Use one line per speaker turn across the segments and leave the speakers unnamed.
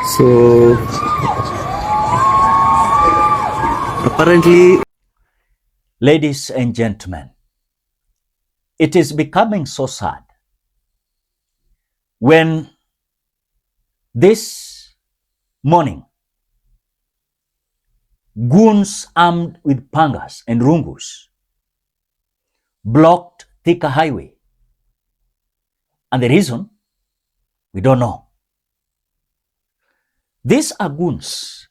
So apparently,
ladies and gentlemen, it is becoming so sad when this morning goons armed with pangas and rungus blocked Thika highway. And the reason, we don't know. These are goons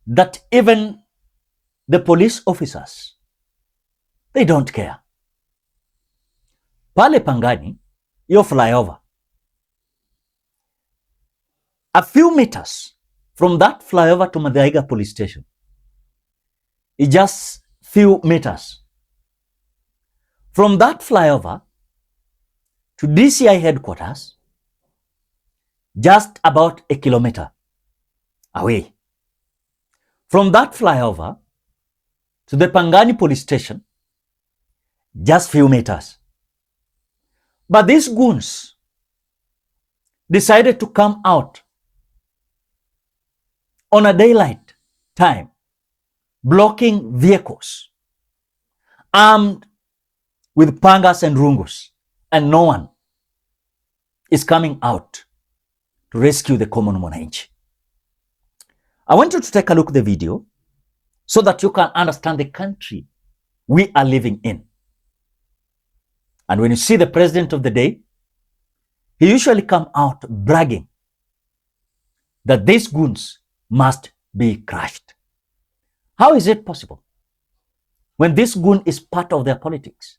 that even the police officers, they don't care. Pale Pangani, your flyover, a few meters from that flyover to Madhaiga police station, it's just few meters. From that flyover to DCI headquarters, just about a kilometer away. From that flyover to the Pangani police station, just few meters. But these goons decided to come out on a daylight time, blocking vehicles, armed with pangas and rungus, and no one is coming out to rescue the common mwananchi. I want you to take a look at the video so that you can understand the country we are living in. And when you see the president of the day, he usually come out bragging that these goons must be crushed. How is it possible when this goon is part of their politics?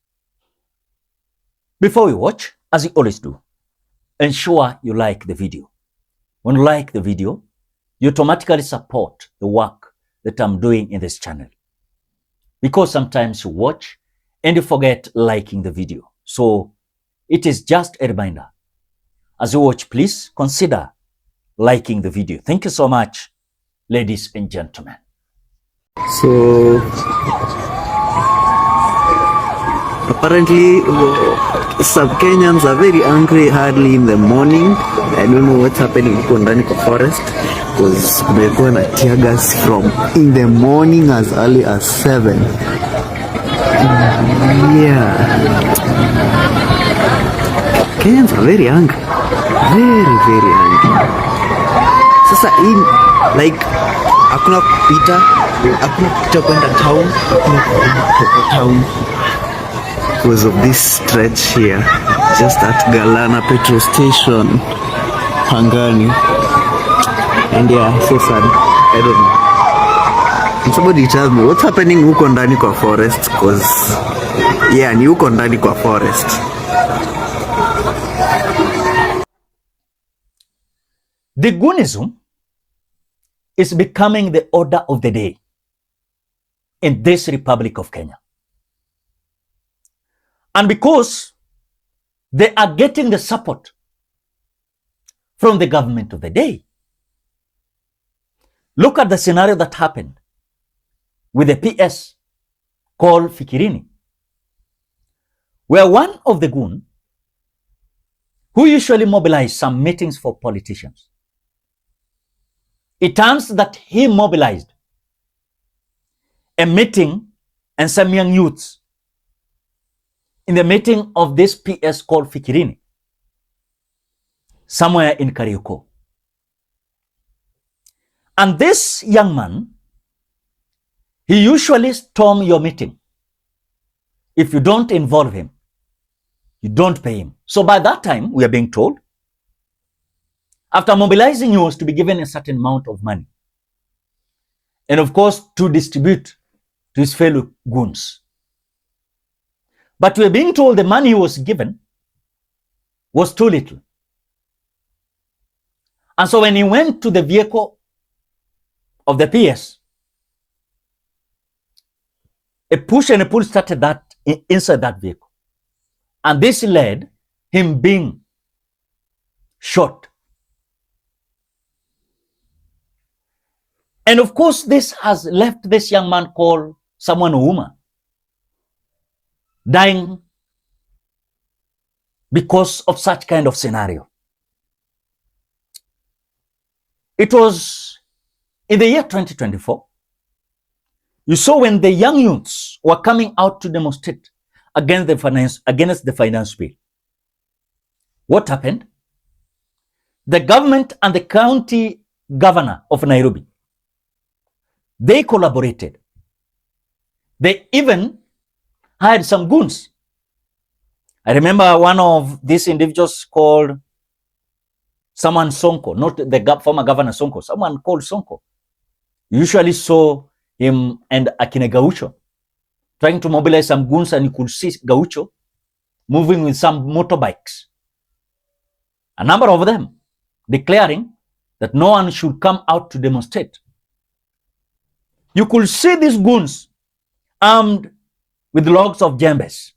Before we watch, as you always do, ensure you like the video. When you like the video, you automatically support the work that I'm doing in this channel. Because sometimes you watch and you forget liking the video. So it is just a reminder. As you watch, please consider liking the video. Thank you so much, ladies and gentlemen.
so apparently, some Kenyans are very angry early in the morning. I don't know what's happening huko ndani kwa forest because kumekuwa na tear gas from in the morning as early as 7. Yeah, Kenyans are very angry, very angry. Sasa in like hakuna kupita kwenda town, hakuna kupita town because of this stretch here, just at Galana petrol station, Pangani. And yeah, so sad. I don't know. Can somebody tell me what's happening huko ndani kwa forest? Because yeah, ni huko ndani kwa forest.
The goonism is becoming the order of the day in this Republic of Kenya. And because they are getting the support from the government of the day. Look at the scenario that happened with the PS called Fikirini, where one of the goon who usually mobilize some meetings for politicians, it turns that he mobilized a meeting and some young youths in the meeting of this PS called Fikirini, somewhere in Kariuko. And this young man, he usually storm your meeting. If you don't involve him, you don't pay him. So by that time, we are being told, after mobilizing, he was to be given a certain amount of money. And of course, to distribute to his fellow goons. But we are being told the money he was given was too little. And so when he went to the vehicle of the PS, a push and a pull started that inside that vehicle. And this led him being shot. And of course, this has left this young man called someone Uma dying because of such kind of scenario. It was in the year 2024. You saw when the young youths were coming out to demonstrate against the finance bill. What happened? The government and the county governor of Nairobi, they collaborated. They even hired some goons. I remember one of these individuals called someone Sonko, not the former governor Sonko, someone called Sonko. You usually saw him and Akine Gaucho trying to mobilize some goons, and you could see Gaucho moving with some motorbikes. A number of them declaring that no one should come out to demonstrate. You could see these goons armed with logs of jembes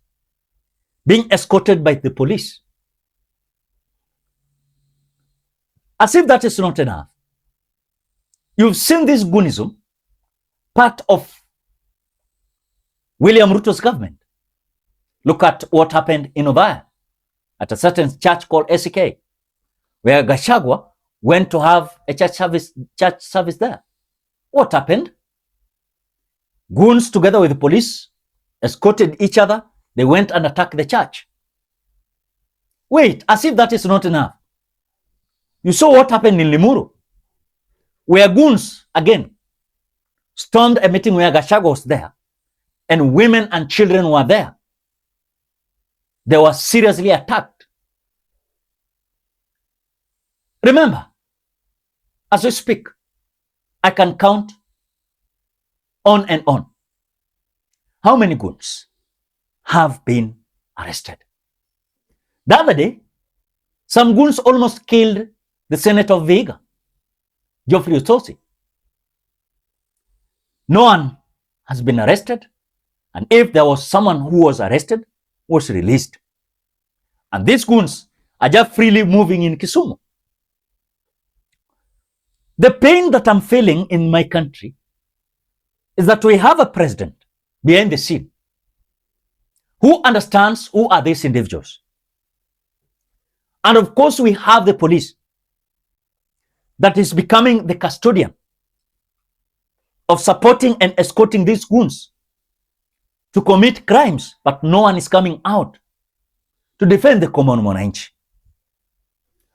being escorted by the police. As if that is not enough, you've seen this goonism part of William Ruto's government. Look at what happened in Ovaya at a certain church called SK, where Gachagua went to have a church service there. What happened? Goons together with the police escorted each other. They went and attacked the church. Wait, as if that is not enough. You saw what happened in Limuru, where goons again stormed a meeting where Gachagua was there, and women and children were there. They were seriously attacked. Remember, as we speak, I can count on and on how many goons have been arrested. The other day, some goons almost killed the senator of Vihiga, Geoffrey Otosi. No one has been arrested, and if there was someone who was arrested, was released. And these goons are just freely moving in Kisumu. The pain that I'm feeling in my country is that we have a president behind the scene who understands who are these individuals. And of course, we have the police that is becoming the custodian of supporting and escorting these goons to commit crimes, but no one is coming out to defend the common mwananchi.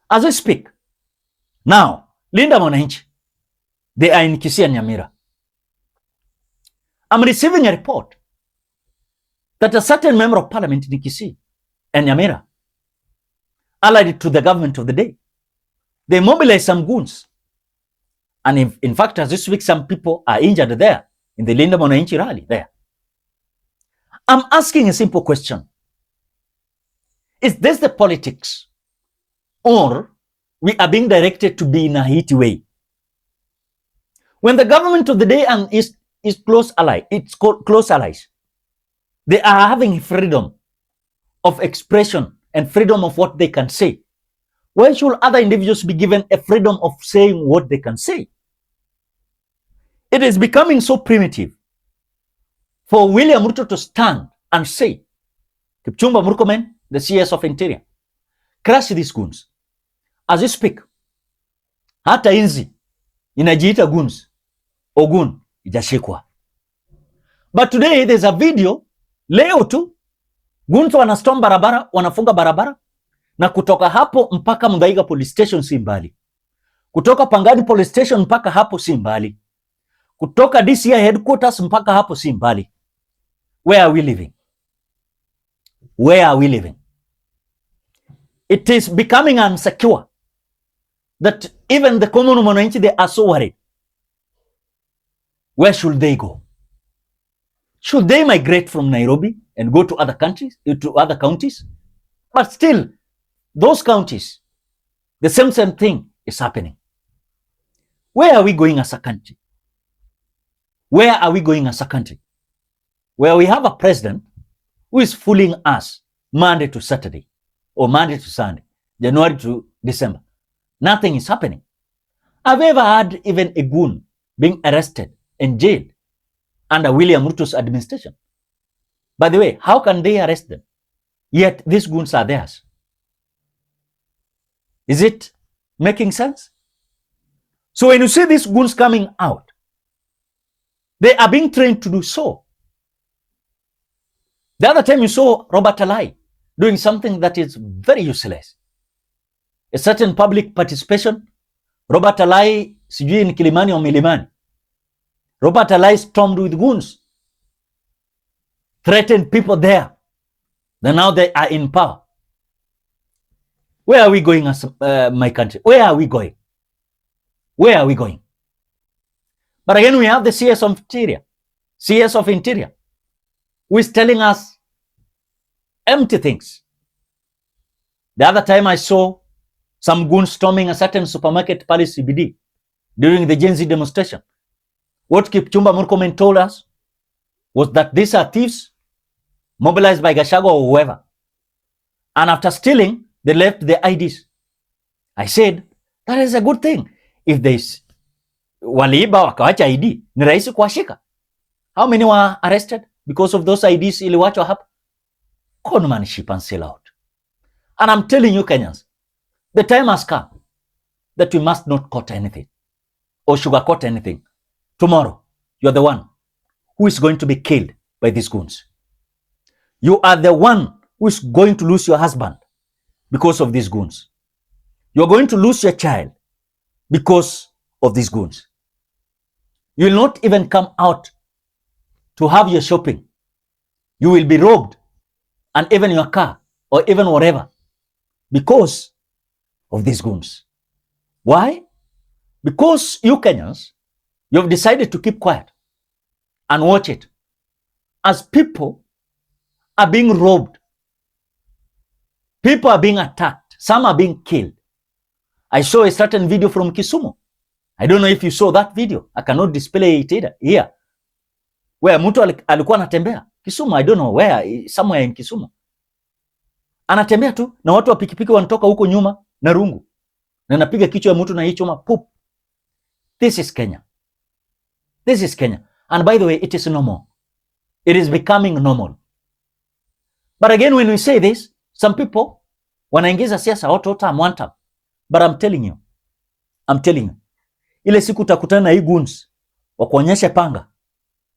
As I speak, now, Linda Mwananchi, they are in Kisii and Nyamira. I'm receiving a report that a certain member of parliament in Kisii and Nyamira, allied to the government of the day, they mobilized some goons. And in fact, as this week, some people are injured there in the Linda Mwananchi rally there. I'm asking a simple question. Is this the politics, or we are being directed to be in a heat way? When the government of the day and is close allies, they are having freedom of expression and freedom of what they can say. Why should other individuals be given a freedom of saying what they can say? It is becoming so primitive for William Ruto to stand and say, Kipchumba Murkomen, the CS of Interior, crush these goons. As you speak, hata inzi inajiita goons, Ogun ijashikwa. But today there's a video, leo tu, goons wanastorm barabara, wanafunga barabara, na kutoka hapo mpaka Muthaiga police station si mbali. Kutoka Pangani police station mpaka hapo si mbali. Kutoka DCI headquarters mpaka hapo si mbali. Where are we living? Where are we living? It is becoming unsecure that even the common mwananchi, they are so worried. Where should they go? Should they migrate from Nairobi and go to other countries, to other counties? But still, those counties, the same thing is happening. Where are we going as a country? Where are we going as a country? Where we have a president who is fooling us Monday to Saturday or Monday to Sunday, January to December. Nothing is happening. Have you ever had even a goon being arrested and jailed under William Ruto's administration? By the way, how can they arrest them? Yet these goons are theirs. Is it making sense? So when you see these goons coming out, they are being trained to do so. The other time you saw Robert Alai doing something that is very useless. A certain public participation, Robert Alai, sijui ni Kilimani or Milimani, Robert Alai stormed with goons, threatened people there. Then now they are in power. Where are we going as my country? Where are we going? Where are we going? But again, we have the CS of Interior, who is telling us empty things. The other time I saw some goons storming a certain supermarket, Palace CBD, during the Gen Z demonstration. What Kipchumba Murkomen told us was that these are thieves mobilized by Gachagua or whoever. And after stealing, they left the IDs. I said, that is a good thing. If they waliiba wakawacha ID, ni rahisi kuwashika. How many were arrested because of those IDs iliwachwa hapa? Conmanship and sell out. And I'm telling you Kenyans, the time has come that we must not cut anything or sugarcoat anything. Tomorrow, you're the one who is going to be killed by these goons. You are the one who is going to lose your husband because of these goons. You're going to lose your child because of these goons. You will not even come out to have your shopping. You will be robbed, and even your car or even whatever, because of these goons. Why? Because you Kenyans, you have decided to keep quiet and watch it as people are being robbed. People are being attacked. Some are being killed. I saw a certain video from Kisumu. I don't know if you saw that video. I cannot display it here. Where mtu alikuwa anatembea Kisumu, I don't know where, somewhere in Kisumu. Anatembea tu na watu wa pikipiki wanatoka huko nyuma na rungu. Na napiga kichwa ya mtu na hii chuma poop. This is Kenya. This is Kenya. And by the way, it is normal. It is becoming normal. But again, when we say this, some people wanaingiza siasa one time. But I'm telling you, ile siku utakutana na hii goons wa kuonyesha panga,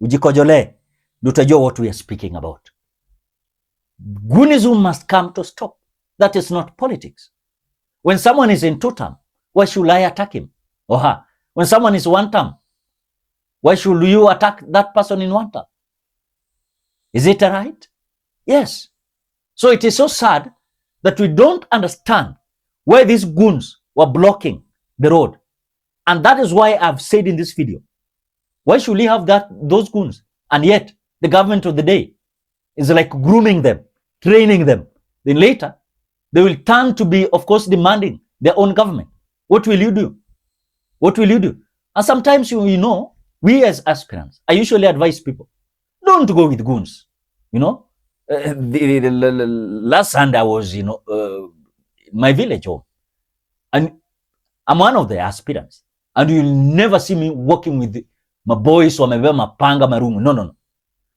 ujikojolee, ndio utajua what we are speaking about. Goonism must come to stop. That is not politics. When someone is in 2 term, why should I attack him or her? When someone is 1 term, why should you attack that person in 1 term? Is it right? Yes. So it is so sad that we don't understand why these goons were blocking the road. And that is why I've said in this video, why should we have those goons? And yet the government of the day is like grooming them, training them. Then later, they will turn to be, of course, demanding their own government. What will you do? What will you do? And sometimes, you know, we as aspirants, I usually advise people, don't go with goons. You know, the last Sunday I was, in my village home. And I'm one of the aspirants. And you'll never see me walking with my boys or my mapanga, my room. No.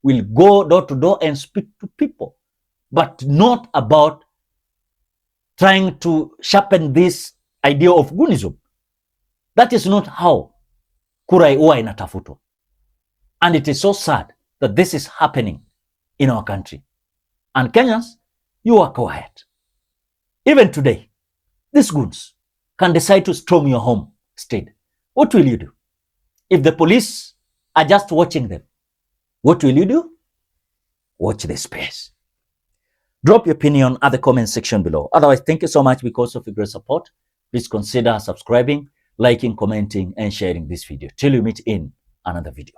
We'll go door to door and speak to people. But not about trying to sharpen this idea of goonism. That is not how kura huwa inatafutwa. And it is so sad that this is happening in our country. And Kenyans, you are quiet. Even today, these goons can decide to storm your home state. What will you do? If the police are just watching them, what will you do? Watch the space. Drop your opinion at the comment section below. Otherwise, thank you so much because of your great support. Please consider subscribing, liking, commenting, and sharing this video. Till we meet in another video.